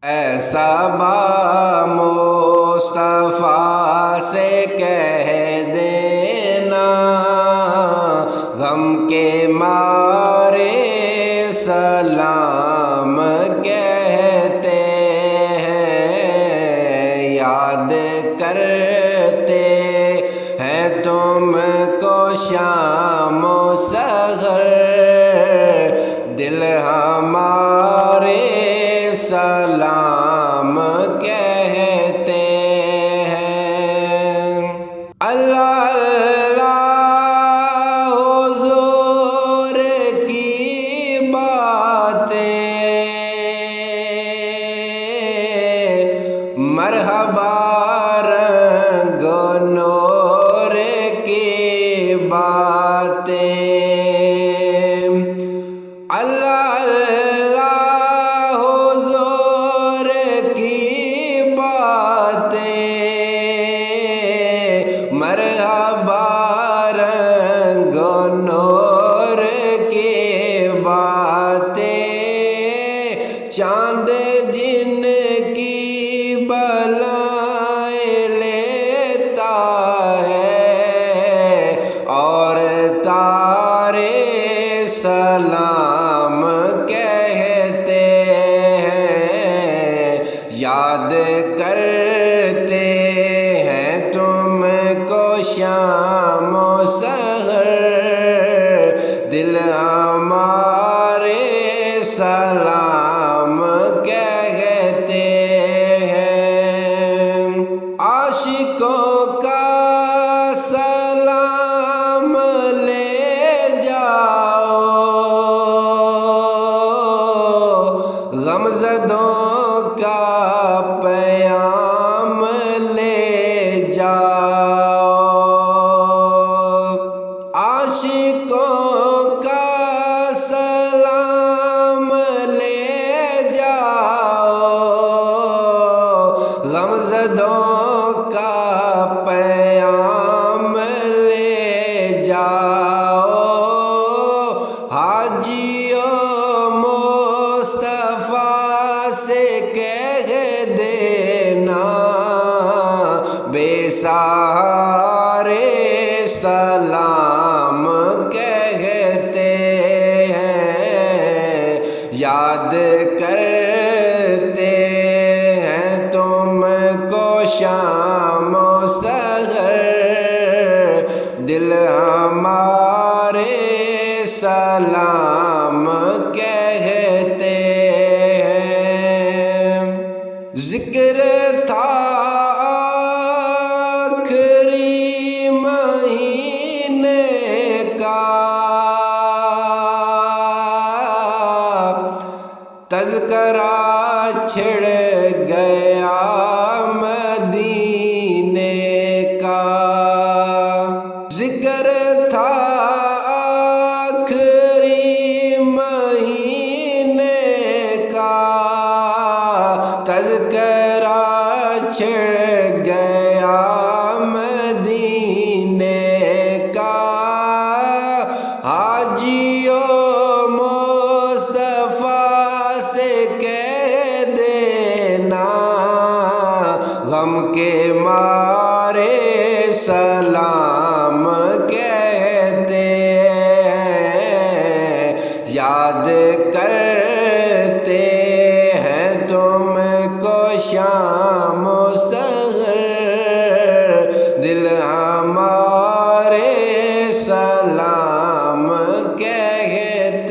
ایسا با مصطفیٰ سے کہہ دینا، غم کے مارے سلام کہتے ہیں، یاد کرتے ہیں تم کو شام و سحر، دل ہمارے سلام کہتے ہیں۔ اللہ اللہ حضور کی باتیں، مرحبا رنگ و نور کی باتیں، اللہ مرحبا رنگ و نور کی باتیں، چاند جن کی بلائیں لیتا ہے، اور تارے سلام کہتے ہیں، یاد کرتے شام و سحر، دل ہمارے سلام کہتے ہیں۔ عاشقوں کا سلام لے جاؤ، غمزدوں کا پیام لے جاؤ، عاشقوں کا سلام لے جاؤ، غمزدوں کا پیام لے جاؤ، حاجیوں مصطفیٰ سے کہہ دینا، بے سہارے سلام کہتے ہیں، یاد کرتے ہیں تم کو شام و سحر، دل ہمارے سلام کہتے ہیں۔ ذکر تھا تذکرہ چھڑ گیا مدینے کا، ذکر تھا آخری مہینے کا، تذکرہ چھڑ گیا مدینے کا، حاجیوں سے کہہ دینا، غم کے مارے سلام کہتے ہیں، یاد کرتے ہیں تم کو شام و سحر، دل ہمارے سلام کہتے